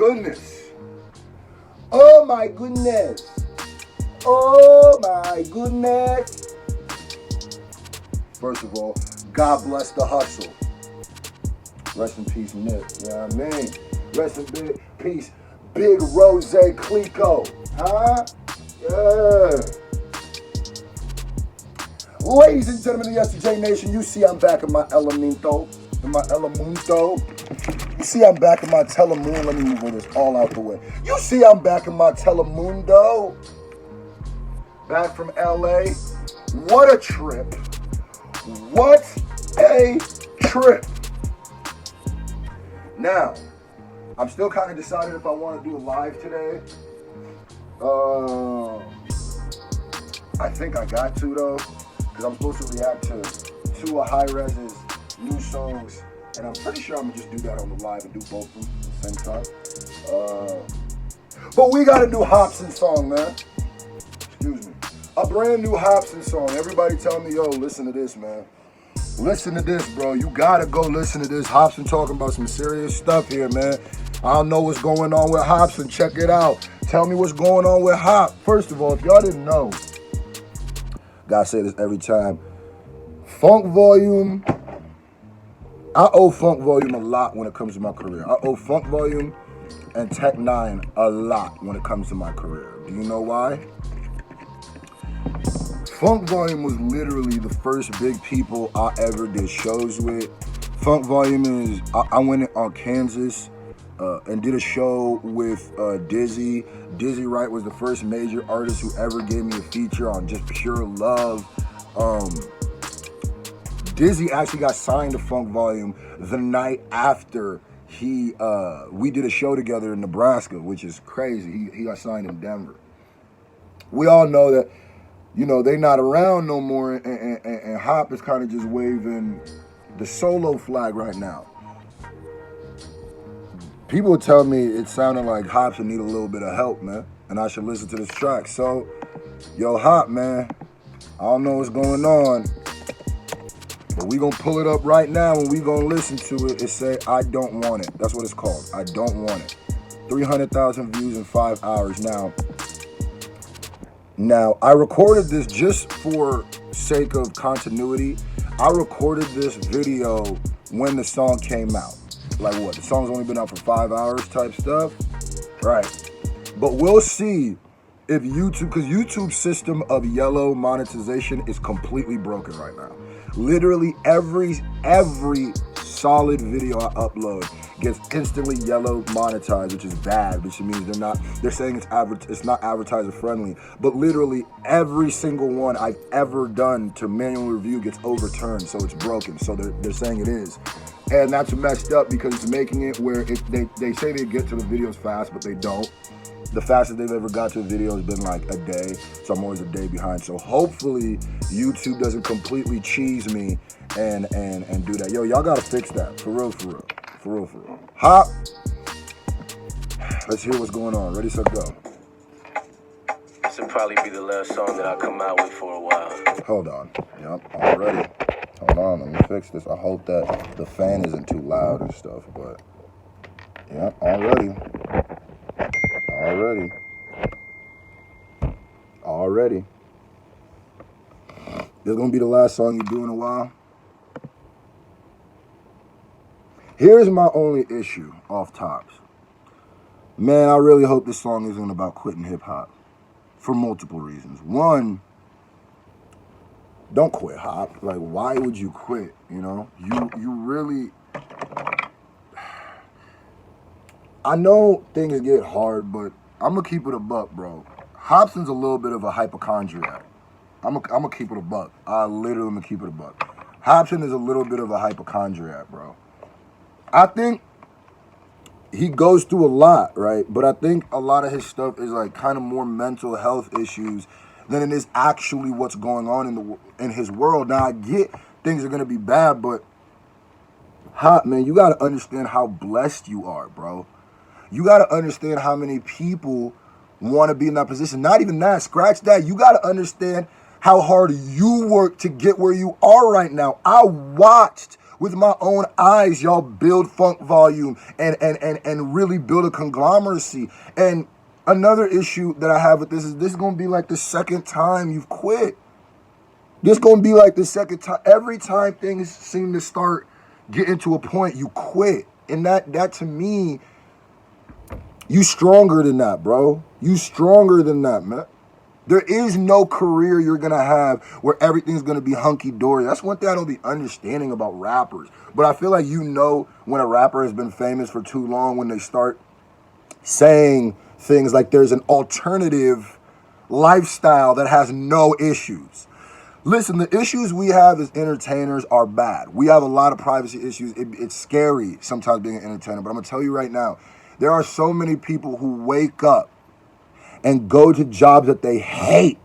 goodness. Oh my goodness. Oh my goodness. First of all, God bless the hustle. Rest in peace, Nick. You know what I mean? Rest in peace, Big Rose Clico. Huh? Yeah. Ladies and gentlemen of the SJ Nation, you see I'm back in my elemento. You see I'm back in my telemundo. Let me move all this all out the way. You see I'm back in my telemundo. Back from LA. What a trip. What a trip. Now, I'm still kind of deciding if I want to do a live today. I think I got to though, because I'm supposed to react to two of High Res's new songs, and I'm pretty sure I'm gonna just do that on the live and do both of them at the same time. But we gotta do Hopsin song, man. Excuse me. A brand new Hopsin song. Everybody tell me, yo, listen to this, man. Listen to this, bro. You gotta go listen to this. Hopsin talking about some serious stuff here, man. I don't know what's going on with Hopsin. Check it out. Tell me what's going on with Hop. First of all, if y'all didn't know, gotta say this every time. Funk Volume. I owe Funk Volume a lot when it comes to my career. I owe Funk Volume and Tech 9 a lot when it comes to my career. Do you know why? Funk Volume was literally the first big people I ever did shows with. Funk Volume is, I went on Kansas and did a show with Dizzy. Dizzy Wright was the first major artist who ever gave me a feature on just pure love. Dizzy actually got signed to Funk Volume the night after we did a show together in Nebraska, which is crazy. He got signed in Denver. We all know that, you know, they not around no more, and Hop is kind of just waving the solo flag right now. People tell me it sounded like Hop should need a little bit of help, man, and I should listen to this track. So, yo, Hop, man, I don't know what's going on, but we gonna pull it up right now and we gonna listen to it and say, I don't want it. That's what it's called. I don't want it. 300,000 views in 5 hours. Now, I recorded this just for sake of continuity. I recorded this video when the song came out. Like what? The song's only been out for 5 hours type stuff? Right. But we'll see if YouTube, because YouTube's system of yellow monetization is completely broken right now. Literally every solid video I upload gets instantly yellow monetized, which is bad, which means they're saying it's not advertiser friendly, but literally every single one I've ever done to manual review gets overturned, so it's broken. So they're saying it is. And that's messed up because it's making it where they say they get to the videos fast, but they don't. The fastest they've ever got to a video has been like a day, so I'm always a day behind. So hopefully YouTube doesn't completely cheese me and do that. Yo, y'all gotta fix that. For real. Hop. Let's hear what's going on. Ready, set, go. This will probably be the last song that I come out with for a while. Hold on. Yep, already. Hold on, let me fix this. I hope that the fan isn't too loud and stuff, but yeah, already. This is gonna be the last song you do in a while. Here's my only issue off tops. Man, I really hope this song isn't about quitting hip hop for multiple reasons. One, don't quit Hop. Like, why would you quit? You know, you really. I know things get hard, but I'm gonna keep it a buck, bro. Hopsin's a little bit of a hypochondriac. I'm gonna keep it a buck. I literally am gonna keep it a buck. Hopsin is a little bit of a hypochondriac, bro. I think he goes through a lot, right? But I think a lot of his stuff is like kind of more mental health issues than it is actually what's going on in his world. Now I get things are gonna be bad, but Hop, man, you gotta understand how blessed you are, bro. You gotta understand how many people want to be in that position. Not even that, scratch that. You gotta understand how hard you work to get where you are right now. I watched with my own eyes y'all build funk volume and really build a conglomeracy. And another issue that I have with this is going to be like the second time you've quit. This going to be like the second time. Every time things seem to start getting to a point, you quit. And that to me, you stronger than that, bro. You stronger than that, man. There is no career you're going to have where everything's going to be hunky-dory. That's one thing I don't be understanding about rappers. But I feel like you know when a rapper has been famous for too long, when they start saying things like there's an alternative lifestyle that has no issues. Listen, the issues we have as entertainers are bad. We have a lot of privacy issues. It's scary sometimes being an entertainer. But I'm going to tell you right now, there are so many people who wake up and go to jobs that they hate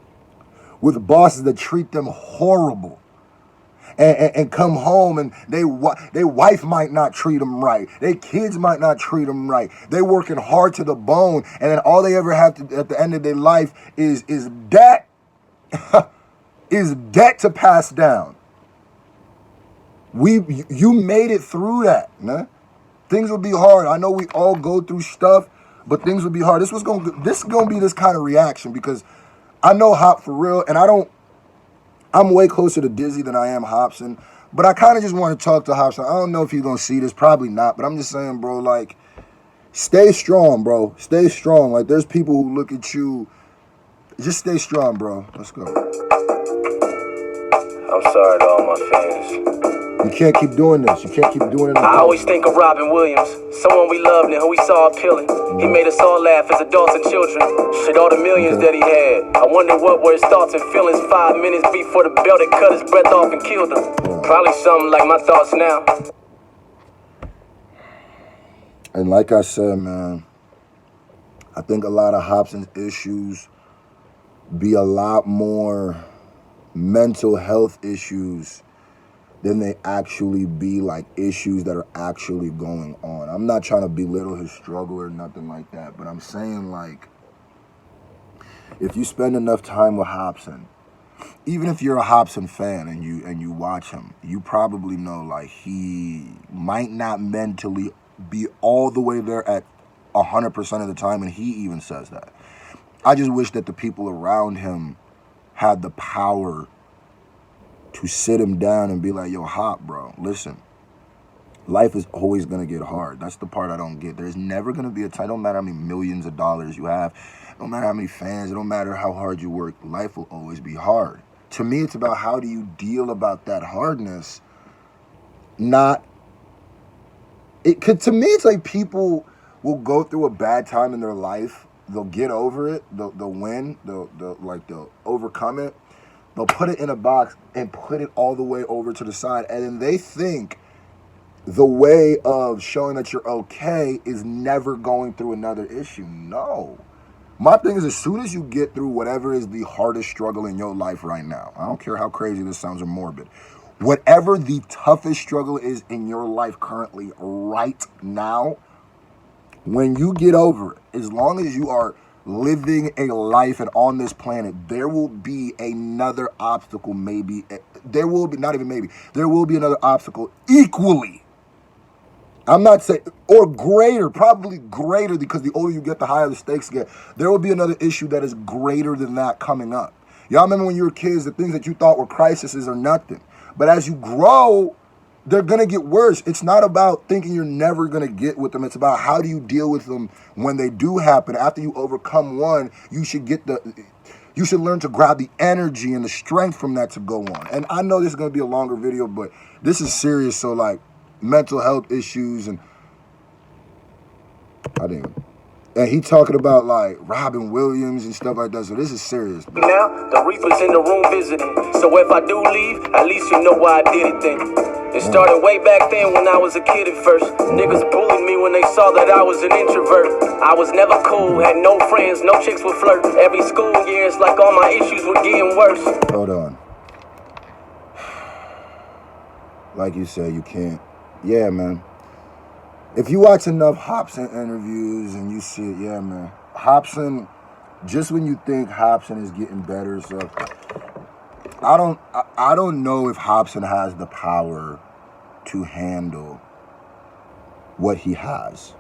with bosses that treat them horrible. And come home and they wife might not treat them right. Their kids might not treat them right. They working hard to the bone. And then all they ever have to, at the end of their life is debt. Is debt to pass down. You made it through that, man. Things will be hard. I know we all go through stuff, but things will be hard. This is gonna be this kind of reaction because I know Hop for real, and I'm way closer to Dizzy than I am Hopsin. But I kind of just want to talk to Hopsin. I don't know if he's gonna see this, probably not. But I'm just saying, bro, like, stay strong, bro. Stay strong. Like, there's people who look at you. Just stay strong, bro. Let's go. I'm sorry to all my fans. You can't keep doing this. You can't keep doing it. I always think of Robin Williams, someone we loved and who we saw appealing. He made us all laugh as adults and children. Shit, all the millions that he had. I wonder what were his thoughts and feelings 5 minutes before the belt that cut his breath off and killed him. Probably something like my thoughts now. And like I said, man, I think a lot of Hopsin's issues be a lot more mental health issues than they actually be like issues that are actually going on. I'm not trying to belittle his struggle or nothing like that, but I'm saying, like, if you spend enough time with Hopsin, even if you're a Hopsin fan and you watch him, you probably know, like, he might not mentally be all the way there at 100% of the time, and he even says that. I just wish that the people around him had the power to sit him down and be like, yo, Hop, bro, listen, life is always going to get hard. That's the part I don't get. There's never going to be a time, don't matter how many millions of dollars you have, no matter how many fans, it don't matter how hard you work, life will always be hard. To me, it's about how do you deal about that hardness, to me, it's like people will go through a bad time in their life, they'll get over it, they'll win, they'll overcome it. They'll put it in a box and put it all the way over to the side. And then they think the way of showing that you're okay is never going through another issue. No. My thing is, as soon as you get through whatever is the hardest struggle in your life right now, I don't care how crazy this sounds or morbid, whatever the toughest struggle is in your life currently right now, when you get over it, as long as you are living a life and on this planet, there will be another obstacle, maybe. There will be, not even maybe, there will be another obstacle equally. I'm not saying, or greater, probably greater, because the older you get, the higher the stakes get. There will be another issue that is greater than that coming up. Y'all remember when you were kids, the things that you thought were crises are nothing. But as you grow, they're going to get worse. It's not about thinking you're never going to get with them. It's about how do you deal with them when they do happen. After you overcome one, you should learn to grab the energy and the strength from that to go on. And I know this is going to be a longer video, but this is serious. So, like, mental health issues and and he talking about, like, Robin Williams and stuff like that. So this is serious, bro. Now, the Reaper's in the room visiting. So if I do leave, at least you know why I did it then. It started way back then when I was a kid at first. Niggas bullied me when they saw that I was an introvert. I was never cool, had no friends, no chicks would flirt. Every school year, it's like all my issues were getting worse. Hold on. Like you said, you can't. Yeah, man. If you watch enough Hopsin interviews and you see it, yeah, man. Hopsin, just when you think Hopsin is getting better, so I don't know if Hopsin has the power to handle what he has.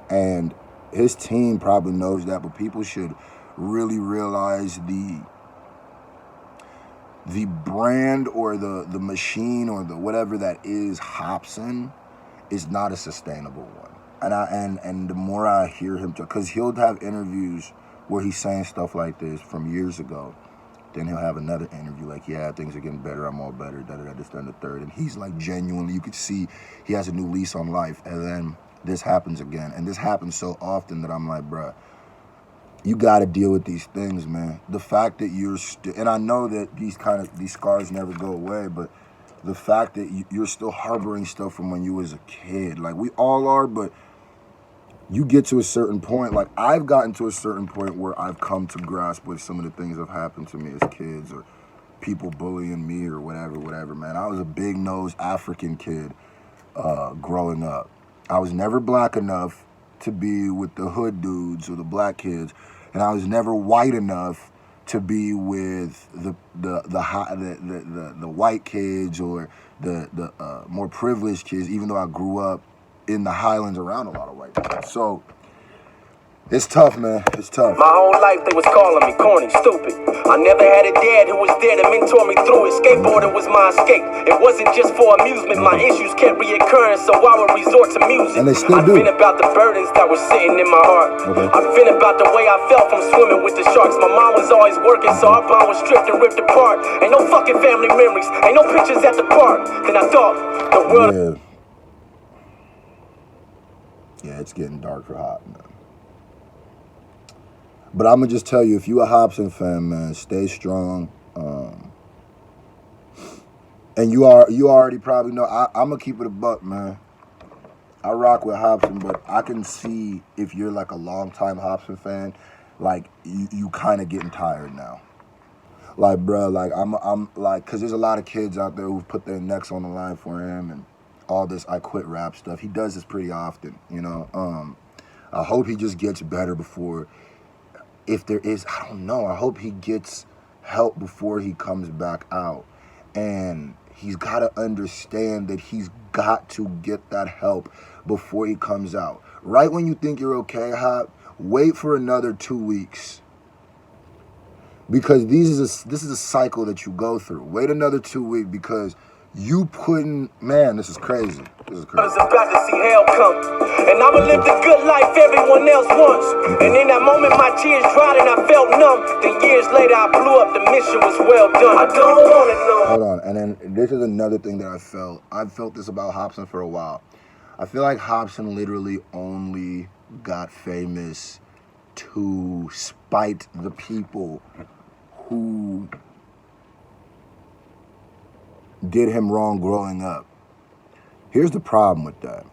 And his team probably knows that, but people should really realize the brand or the machine or the whatever that is Hopsin is not a sustainable one. And the more I hear him talk, because he'll have interviews where he's saying stuff like this from years ago. Then he'll have another interview like, yeah, things are getting better, I'm all better, this, then the third. And he's like genuinely, you could see he has a new lease on life. And then this happens again. And this happens so often that I'm like, bruh, you got to deal with these things, man. The fact that you're still, and I know that these scars never go away, but the fact that you're still harboring stuff from when you was a kid, like we all are, but you get to a certain point, like I've gotten to a certain point where I've come to grasp with some of the things that have happened to me as kids or people bullying me or whatever, man. I was a big-nosed African kid growing up. I was never black enough to be with the hood dudes or the black kids, and I was never white enough to be with the white kids or the more privileged kids, even though I grew up in the Highlands around a lot of white people. So it's tough, man. It's tough. My whole life they was calling me corny, stupid. I never had a dad who was there to mentor me through it. Skateboarding was my escape. It wasn't just for amusement. My issues kept reoccurring, so I would resort to music. And they still do. I've been about the burdens that were sitting in my heart. Okay. I've been about the way I felt from swimming with the sharks. My mom was always working, so our bond was stripped and ripped apart. Ain't no fucking family memories. Ain't no pictures at the park. Then I thought the world. Yeah, it's getting dark for Hop, man. But I'm going to just tell you, if you a Hopsin fan, man, stay strong. And you already probably know, I'm going to keep it a buck, man. I rock with Hopsin, but I can see if you're like a longtime Hopsin fan, like you kind of getting tired now. Like, bro, like I'm like, because there's a lot of kids out there who've put their necks on the line for him and all this I quit rap stuff. He does this pretty often, you know. I hope he just gets better before, if there is, I don't know, I hope he gets help before he comes back out. And he's got to understand that he's got to get that help before he comes out. Right when you think you're okay, Hop, wait for another 2 weeks. Because this is a cycle that you go through. Wait another 2 weeks because you putting, man, this is crazy. This is crazy. I was about to see hell come, and I'ma live the good life everyone else wants. And in that moment, my tears dried and I felt numb. Then years later, I blew up. The mission was well done. I don't want to know. Hold on, and then this is another thing that I felt. I've felt this about Hopsin for a while. I feel like Hopsin literally only got famous to spite the people who did him wrong growing up. Here's the problem with that.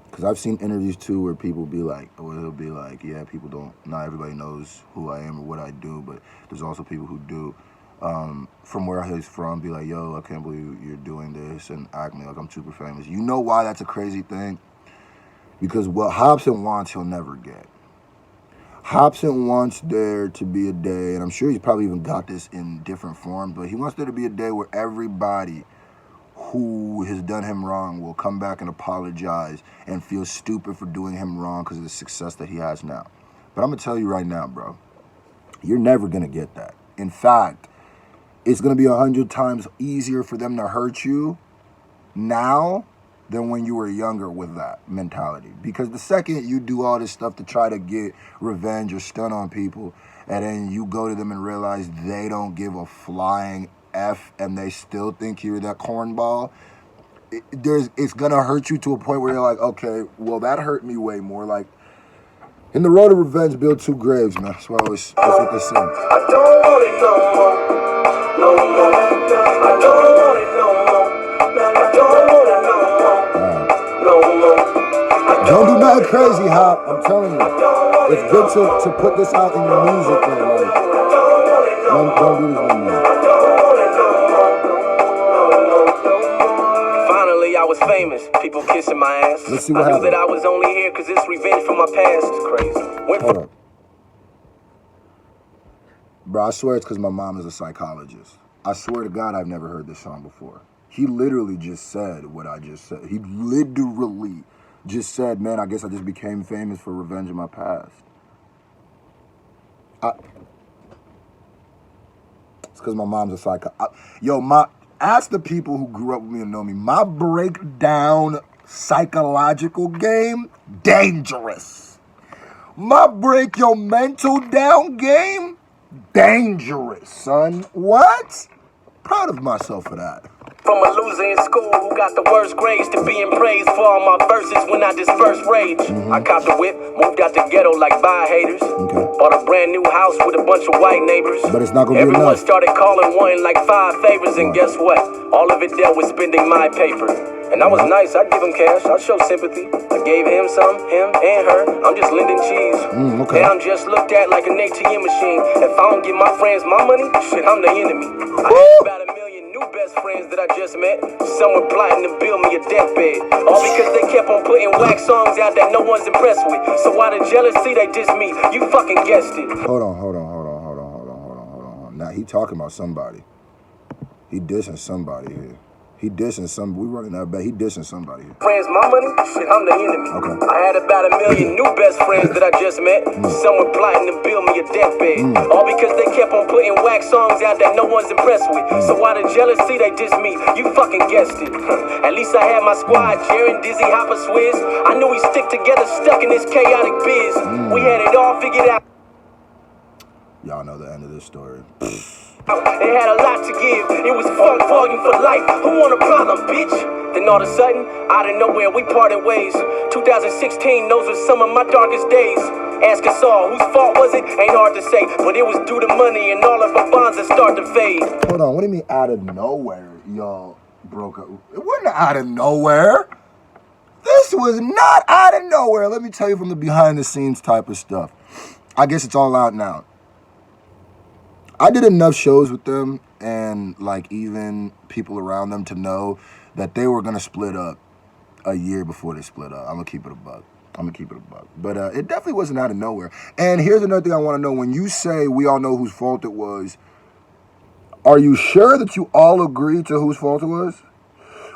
Because I've seen interviews too where people be like, or he'll be like, yeah, people don't, not everybody knows who I am or what I do, but there's also people who do. From where he's from, be like, yo, I can't believe you're doing this and acting like I'm super famous. You know why that's a crazy thing? Because what Hopsin wants, he'll never get. Hopsin wants there to be a day, and I'm sure he's probably even got this in different forms, but he wants there to be a day where everybody who has done him wrong will come back and apologize and feel stupid for doing him wrong because of the success that he has now. But I'm going to tell you right now, bro, you're never going to get that. In fact, it's going to be 100 times easier for them to hurt you now than when you were younger with that mentality. Because the second you do all this stuff to try to get revenge or stun on people, and then you go to them and realize they don't give a flying F and they still think you're that cornball, it's gonna hurt you to a point where you're like, okay, well, that hurt me way more. Like, in the road to revenge, build two graves, man. That's what I always, that's what they say. I don't want it no more, no more. I don't want it no more. I don't want it no more, no more. Don't do nothing crazy, Hop. I'm telling you. It's good to put this out in your music, man. Like, don't do this no more. Finally, I was famous. People kissing my ass. Let's see what I knew happened. that I was only here because it's revenge for my past. It's crazy. Hold up. Bro, I swear it's because my mom is a psychologist. I swear to God I've never heard this song before. He literally just said what I just said. He literally just said, man, I guess I just became famous for revenge in my past. It's because my mom's a psycho. Ask the people who grew up with me and know me. My breakdown psychological game, dangerous. My break your mental down game, dangerous, son. What? Proud of myself for that. From a loser in school who got the worst grades to being praised for all my verses when I disperse rage. I copped a whip, moved out the ghetto like bye haters. Bought a brand new house with a bunch of white neighbors. But it's not gonna be Everyone enough. started calling one like 5 favors, and guess what? All of it dealt with spending my paper. And I was nice, I'd give him cash, I'd show sympathy. I gave him some, him and her. I'm just lending cheese. Now I'm just looked at like an ATM machine. If I don't give my friends my money, shit, I'm the enemy. I had about 1 million new best friends that I just met. Some were plotting to build me a deathbed. All because they kept on putting whack songs out that no one's impressed with. So out of jealousy, they diss me. You fucking guessed it. Hold on. Now he talking about somebody. He dissing somebody here. We running that back. He dissing somebody here. Friends, my money, shit, I'm the enemy. Okay. I had about 1 million new best friends that I just met. Some were plotting to build me a deathbed. All because they kept on putting whack songs out that no one's impressed with. So out of jealousy, they diss me. You fucking guessed it. At least I had my squad, Jaren, Dizzy, Hopper, Swizz. I knew we stick together, stuck in this chaotic biz. We had it all figured out. Y'all know the end of this story. They had a lot to give. It was funk volume for life. Who want a problem, bitch? Then all of a sudden, out of nowhere, we parted ways. 2016, those were some of my darkest days. Ask us all, whose fault was it? Ain't hard to say, but it was due to money and all of our bonds that start to fade. Hold on, what do you mean out of nowhere, y'all broke up? It wasn't out of nowhere. This was not out of nowhere. Let me tell you from the behind the scenes type of stuff. I guess it's all out now. I did enough shows with them and like even people around them to know that they were going to split up a year before they split up. I'm going to keep it a buck. But it definitely wasn't out of nowhere. And here's another thing I want to know. When you say we all know whose fault it was, are you sure that you all agree to whose fault it was?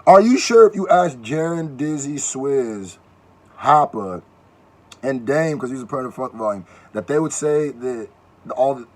Are you sure if you asked Jaren, Dizzy, Swizz, Hopper, and Dame, because he's a part of Funk Volume, that they would say that all the...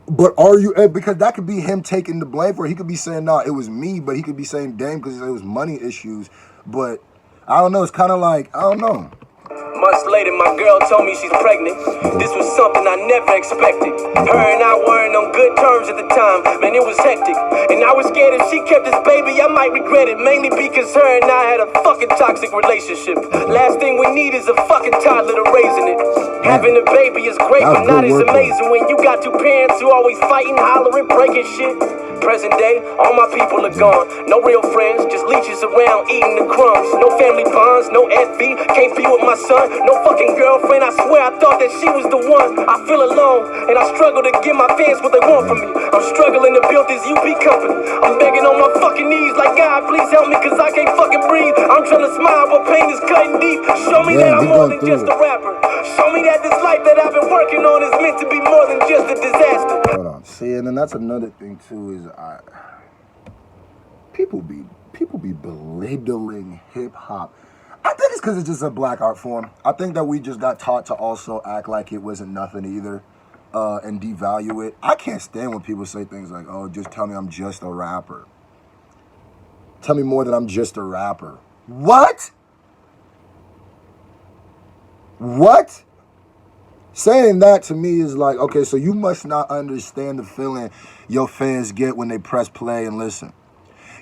But are you, because that could be him taking the blame for it. He could be saying, no, it was me, but he could be saying Dame because it was money issues. But I don't know, it's kind of like, I don't know. Months later, my girl told me she's pregnant. This was something I never expected. Her and I weren't on good terms at the time. Man, it was hectic. And I was scared if she kept this baby, I might regret it. Mainly because her and I had a fucking toxic relationship. Last thing we need is a fucking toddler to raising it. Having a baby is great, but not as amazing when you got two parents who always fighting, hollering, breaking shit. Present day, all my people are gone. No real friends, just leeches around eating the crumbs. No family bonds, no FB, can't be with my son. No fucking girlfriend, I swear I thought that she was the one. I feel alone, and I struggle to give my fans what they want from me. I'm struggling to build this UP company. I'm begging on my fucking knees like, God, please help me, cause I can't fucking breathe. I'm trying to smile, but pain is cutting deep. Show me that I'm more than just a rapper. Show me that this life that I've been working on is meant to be more than just a disaster. Hold on, see, and then that's another thing too, is people be belittling hip hop. I think it's because it's just a black art form. I think that we just got taught to also act like it wasn't nothing either, and devalue it. I can't stand when people say things like, oh, just tell me I'm just a rapper. Tell me more than I'm just a rapper. What? What? Saying that to me is like, okay, so you must not understand the feeling your fans get when they press play and listen.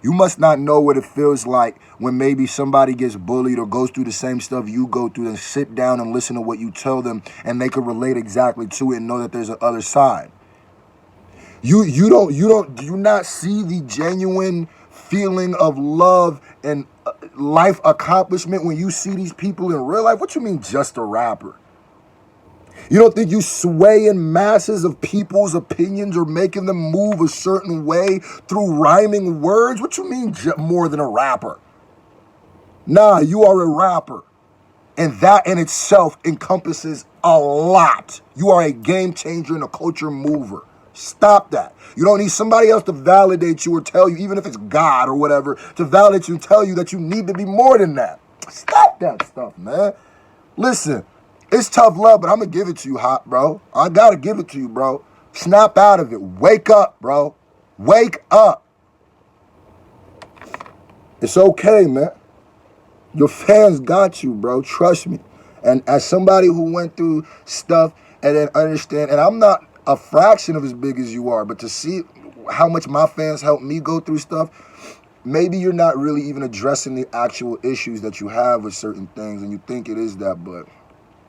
You must not know what it feels like when maybe somebody gets bullied or goes through the same stuff you go through, and sit down and listen to what you tell them, and they can relate exactly to it and know that there's an other side. Do you not see the genuine feeling of love and life accomplishment when you see these people in real life? What you mean just a rapper? You don't think you swaying masses of people's opinions or making them move a certain way through rhyming words? What you mean more than a rapper? Nah, you are a rapper. And that in itself encompasses a lot. You are a game changer and a culture mover. Stop that. You don't need somebody else to validate you or tell you, even if it's God or whatever, to validate you and tell you that you need to be more than that. Stop that stuff, man. Listen, it's tough love, but I'm going to give it to you, Hop, bro. I got to give it to you, bro. Snap out of it. Wake up, bro. Wake up. It's okay, man. Your fans got you, bro. Trust me. And as somebody who went through stuff and then understand, and I'm not a fraction of as big as you are, but to see how much my fans helped me go through stuff, maybe you're not really even addressing the actual issues that you have with certain things, and you think it is that, but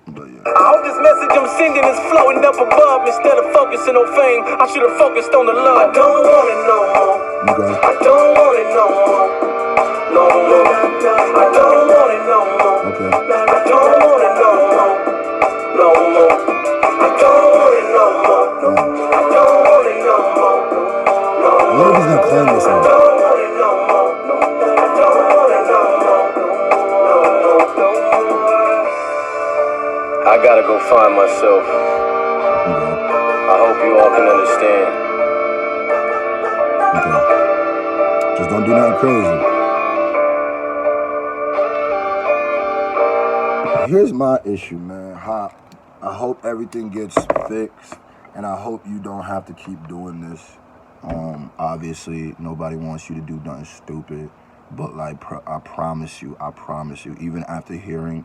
yeah. I hope this message I'm sending is floating up above. Instead of focusing on fame, I should have focused on the love. I don't want it no more. Okay. I don't want it no more. No more. I don't want it no more. Okay. I don't want it no more. No more. I don't want it no more. I don't want it no more. No more. I wonder if he's gonna claim this one. I don't want it no more. I don't want it no more. No more. I gotta go find myself. Okay. I hope you all can understand. Okay. Just don't do nothing crazy. Here's my issue, man. I hope everything gets fixed, and I hope you don't have to keep doing this. Obviously, nobody wants you to do nothing stupid, but like, I promise you, even after hearing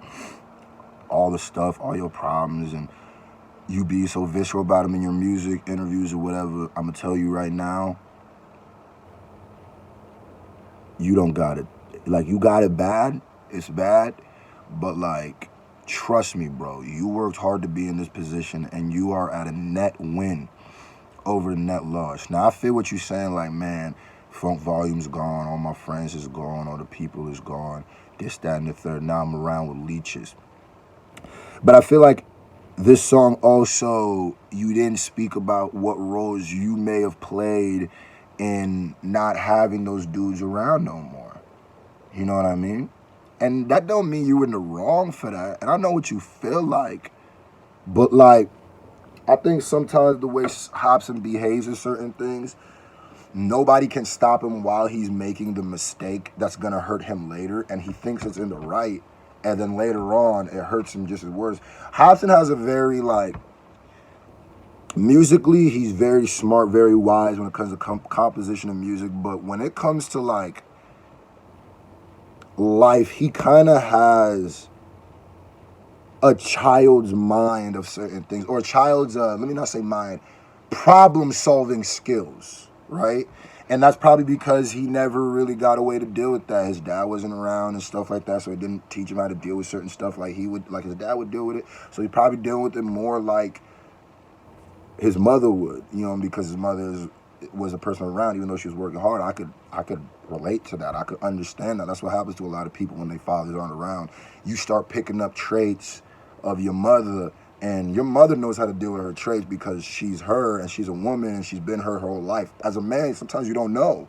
all the stuff, all your problems, and you be so visceral about them in your music, interviews, or whatever, I'm gonna tell you right now, you don't got it. Like, you got it bad, it's bad, but like, trust me, bro, you worked hard to be in this position, and you are at a net win over the net loss. Now, I feel what you're saying, like, man, Funk Volume's gone, all my friends is gone, all the people is gone, this, that, and the third. Now I'm around with leeches. But I feel like this song also, you didn't speak about what roles you may have played in not having those dudes around no more. You know what I mean? And that don't mean you were in the wrong for that. And I know what you feel like. But like, I think sometimes the way Hopsin behaves in certain things, nobody can stop him while he's making the mistake that's going to hurt him later. And he thinks it's in the right. And then later on, it hurts him just as worse. Hopsin has a very, like, musically, he's very smart, very wise when it comes to composition of music. But when it comes to, like, life, he kind of has a child's mind of certain things, or a child's, let me not say mind, problem-solving skills, right? And that's probably because he never really got a way to deal with that. His dad wasn't around and stuff like that, so he didn't teach him how to deal with certain stuff like he would, like his dad would deal with it. So he probably deal with it more like his mother would, you know, because his mother was a person around, even though she was working hard. I could relate to that. I could understand that. That's what happens to a lot of people when their fathers aren't around. You start picking up traits of your mother, and your mother knows how to deal with her traits because she's her, and she's a woman, and she's been her whole life. As a man, sometimes you don't know.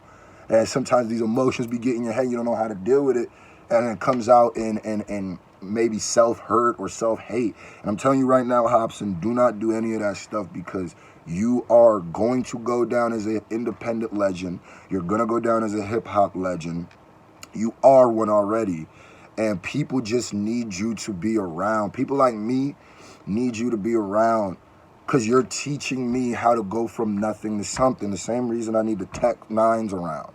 And sometimes these emotions be getting in your head, you don't know how to deal with it, and it comes out in maybe self-hurt or self-hate. And I'm telling you right now, Hopsin, do not do any of that stuff, because you are going to go down as an independent legend. You're going to go down as a hip-hop legend. You are one already. And people just need you to be around. People like me need you to be around, because you're teaching me how to go from nothing to something. The same reason I need the Tech Nines around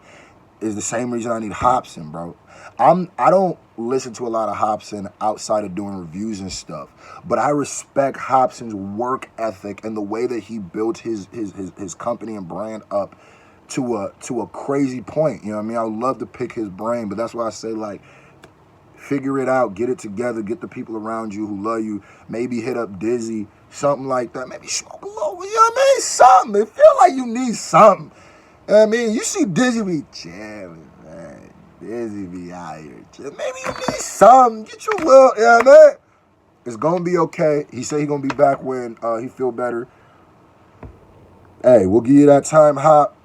is the same reason I need Hopsin, bro. I don't listen to a lot of Hopsin outside of doing reviews and stuff, but I respect Hopsin's work ethic and the way that he built his company and brand up to a crazy point. You know what I mean? I would love to pick his brain, but that's why I say, like, figure it out, get it together, get the people around you who love you, maybe hit up Dizzy, something like that, maybe smoke a little, you know what I mean? Something. It feel like you need something. You know what I mean? You see Dizzy be chilling, man. Dizzy be out here chilling. Maybe you need something. Get your little, you know what I mean? It's gonna be okay. He said he gonna be back when he feel better. Hey, we'll give you that time, Hop.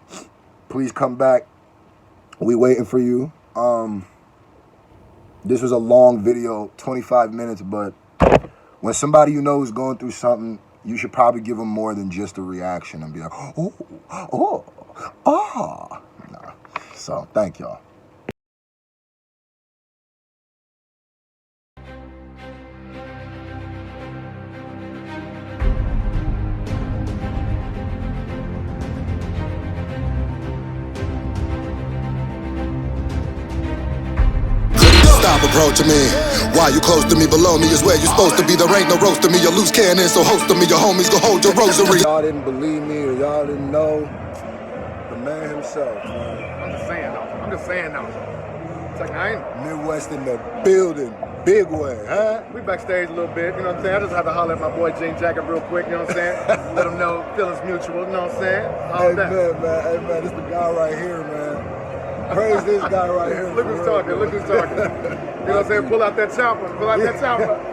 Please come back. We waiting for you. This was a long video, 25 minutes, but when somebody you know is going through something, you should probably give them more than just a reaction and be like, oh, oh, ah. Nah. So, thank y'all. Stop approaching me. Why you close to me? Below me is where you supposed to be. There ain't no roast to me. Your loose cannon, so host to me. Your homies go hold your rosary. Y'all didn't believe me or y'all didn't know the man himself, man. I'm just saying though. It's like I ain't. Midwest in the building, big way, huh? We backstage a little bit, you know what I'm saying? I just have to holler at my boy Jean Jacket real quick, you know what I'm saying? Let him know feelings mutual, you know what I'm saying? All Hey that. man, this the guy right here, man. Praise this guy right here. Look who's talking, look who's talking. You know what I'm saying? Pull out that chopper,